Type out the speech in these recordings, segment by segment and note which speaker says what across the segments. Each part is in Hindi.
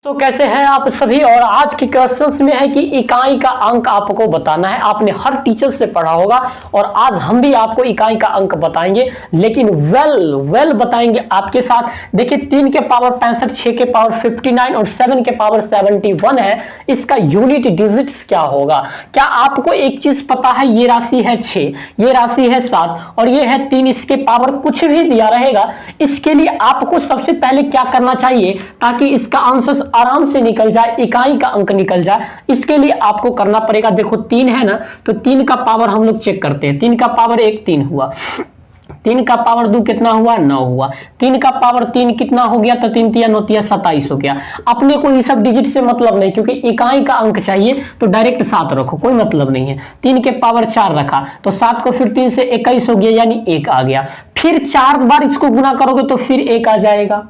Speaker 1: तो कैसे हैं आप सभी। और आज के क्वेश्चंस में है कि इकाई का अंक आपको बताना है। आपने हर टीचर से पढ़ा होगा और आज हम भी आपको इकाई का अंक बताएंगे, लेकिन वेल बताएंगे आपके साथ। देखिए 3 के पावर 65, 6 के पावर 59 और 7 के पावर 71 है। इसका यूनिट डिजिट्स क्या होगा। क्या आपको एक चीज पता है, ये राशि है 6, ये राशि है 7 और ये है 3। इसके पावर कुछ भी दिया रहेगा। इसके लिए आपको सबसे पहले क्या करना चाहिए ताकि इसका आंसर आराम से निकल जाए, इकाई का अंक निकल जाए। इसके लिए आपको करना पड़ेगा, देखो 3 है ना, तो 3 का पावर हम लोग चेक करते हैं। 3 का पावर 1 3 हुआ, 3 का पावर 2 कितना हुआ 9 हुआ, 3 का पावर 3 कितना हो गया, तो 3 3 9 3 27 हो गया। अपने को ये सब डिजिट से मतलब नहीं, क्योंकि इकाई का अंक चाहिए तो डायरेक्ट 7 रखो, कोई मतलब नहीं है। 3 के पावर 4 रखा तो 7 को फिर 3 से 21 हो गया, यानी 1 आ गया। फिर 4 बार इसको गुना करोगे तो फिर 1 आ जाएगा।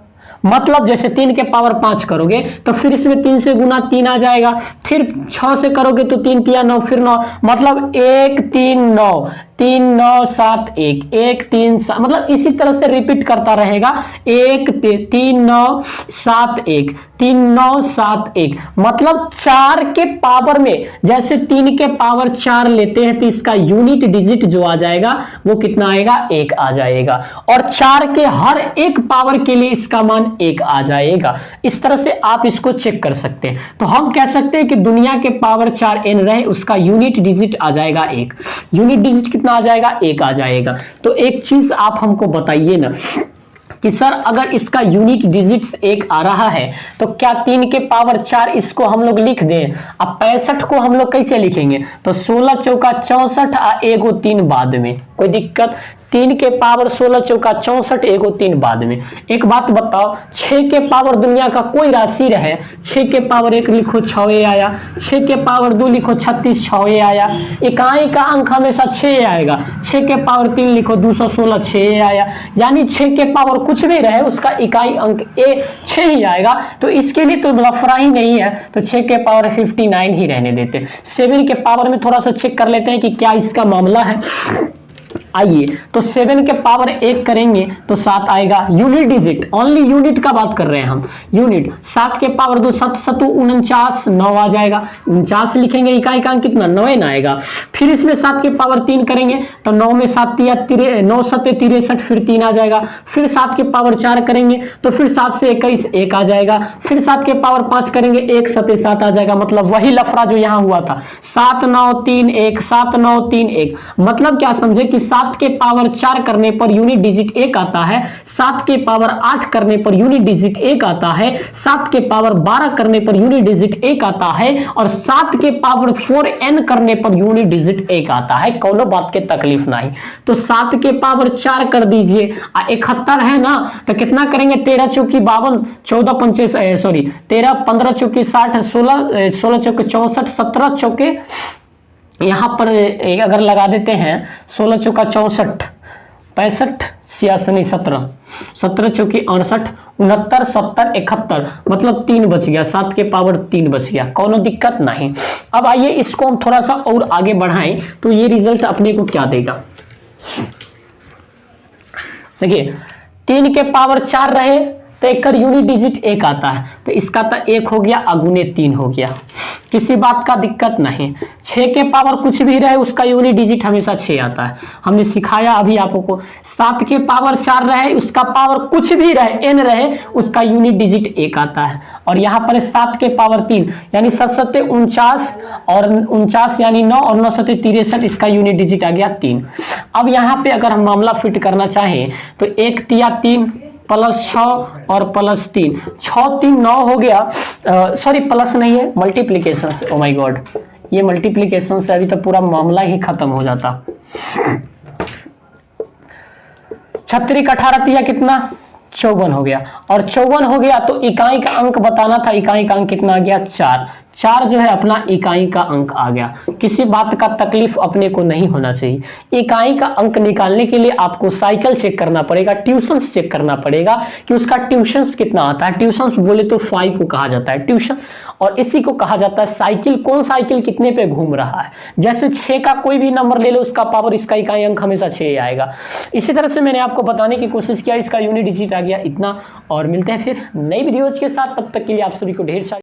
Speaker 1: मतलब जैसे 3 के पावर 5 करोगे तो फिर इसमें 3 से गुना 3 आ जाएगा। फिर 6 से करोगे तो 3 3 9 फिर 9, मतलब 1 3 9 3 9 7 1 1 3 7, मतलब इसी तरह से रिपीट करता रहेगा। 1 3 9 7 1 3 9 7 1, मतलब 4 के पावर में जैसे 3 के पावर 4 लेते हैं तो इसका यूनिट डिजिट जो आ जाएगा वो कितना आएगा, 1 आ जाएगा। और 4 के हर एक पावर के लिए इसका मान 1 आ जाएगा। इस तरह से आप इसको चेक कर सकते हैं। तो हम कह सकते हैं कि दुनिया के पावर 4 n रहे, उसका यूनिट डिजिट आ जाएगा 1। यूनिट डिजिट कितना आ जाएगा, 1 आ जाएगा। तो एक चीज आप हमको बताइए ना कि सर अगर इसका यूनिट डिजिट्स 1 आ रहा है तो क्या 3 के पावर 4 इसको हम लोग लिख दें। अब 65 को हम लोग कैसे लिखेंगे, तो 16 चौका 64 आ एगो 3 बाद में, कोई दिक्कत। 3 के पावर 16 चौका 64 एगो 3 बाद में। एक बात बताओ, 6 के पावर दुनिया का कोई राशि रहे, 6 के पावर 1 लिखो 6 आया, 6 के पावर 2 लिखो 36 6 आया। इकाई का अंक हमेशा 6 आएगा। 6 के पावर 3 लिखो 216 6 आया, यानी 6 के पावर कुछ भी रहे उसका इकाई अंक 6 ही आएगा। तो इसके लिए तो लफड़ा ही नहीं है, तो 6 के पावर 59 ही रहने देते। 7 के पावर में थोड़ा सा चेक कर लेते हैं कि क्या इसका मामला है। आइए, तो 7 के पावर 1 करेंगे तो 7 आएगा। यूनिट डिजिट, ओनली यूनिट का बात कर रहे हैं हम, यूनिट। 7 के पावर 2 7 7 49 9 आ जाएगा। 49 लिखेंगे, इकाई का अंक कितना 9 आएगा। फिर इसमें 7 के पावर 3 करेंगे तो 9 में 7 9 7 63, फिर 3 आ जाएगा। फिर 7 के पावर 4 करेंगे तो फिर 7 से 21 1 आ जाएगा। फिर 7 के पावर 5 करेंगे 1 7 7 आ जाएगा। मतलब वही लफड़ा जो यहाँ हुआ था, 7 9 3 1 7 9 3 1। मतलब क्या समझे कि 7 के पावर 4 करने पर यूनिट डिजिट 1 आता है, 7 के पावर 8 करने पर यूनिट डिजिट 1 आता है, 7 के पावर 12 करने पर यूनिट डिजिट 1 आता है और 7 के पावर 4n करने पर यूनिट डिजिट 1 आता है। कोनो बात के तकलीफ नहीं। तो 7 के पावर 4 कर दीजिए, 71 है ना, तो कितना करेंगे 13 चौकी 52 14 25 सॉरी 13 15 चौकी 60 16 चौके 64 17 चौके यहां पर अगर लगा देते हैं 16 चौका 64 65 86 17 17 चौकी 68 69 70 71, मतलब 3 बच गया। 7 के पावर 3 बच गया, कोनो दिक्कत नहीं। अब आइए इसको हम थोड़ा सा और आगे बढ़ाएं तो ये रिजल्ट अपने को क्या देगा। देखिए 3 के पावर 4 रहे तो एक यूनिट डिजिट 1 आता है, तो इसका तो 1 हो गया, अगुने 3 हो गया, किसी बात का दिक्कत नहीं। 6 के पावर कुछ भी रहे उसका यूनिट डिजिट हमेशा 6 आता है, हमने सिखाया अभी आपको। 7 के पावर 4 रहे उसका पावर कुछ भी रहे n रहे उसका यूनिट डिजिट 1 आता है। और यहाँ पर 7 के पावर 3 यानी 7 7 49 और 49 यानी 9 और 9 7 63, इसका यूनिट डिजिट आ गया 3। अब यहाँ पे अगर हम मामला फिट करना चाहें तो 1 तिया 3 प्लस 6 और प्लस 3, 6 3 9 हो गया। सॉरी प्लस नहीं है, मल्टीप्लीकेशन से। ओ माय गॉड, ये मल्टीप्लीकेशन से अभी तो पूरा मामला ही खत्म हो जाता। 36 18 तिया कितना 54 हो गया, और 54 हो गया तो इकाई का अंक बताना था। इकाई का अंक कितना आ गया 4। 4 जो है अपना इकाई का अंक आ गया। किसी बात का तकलीफ अपने को नहीं होना चाहिए। इकाई का अंक निकालने के लिए आपको साइकिल चेक करना पड़ेगा, ट्यूशंस चेक करना पड़ेगा कि उसका ट्यूशंस कितना आता है। ट्यूशंस बोले तो 5 को कहा जाता है ट्यूशन, और इसी को कहा जाता है साइकिल। कौन साइकिल कितने पे घूम रहा है। जैसे 6 का कोई भी नंबर ले लो, उसका पावर, इसका इकाई अंक हमेशा 6 आएगा। इसी तरह से मैंने आपको बताने की कोशिश किया, इसका यूनिट डिजिट आ गया इतना। और मिलते हैं फिर नई वीडियोज के साथ, तब तक के लिए आप सभी को ढेर सारी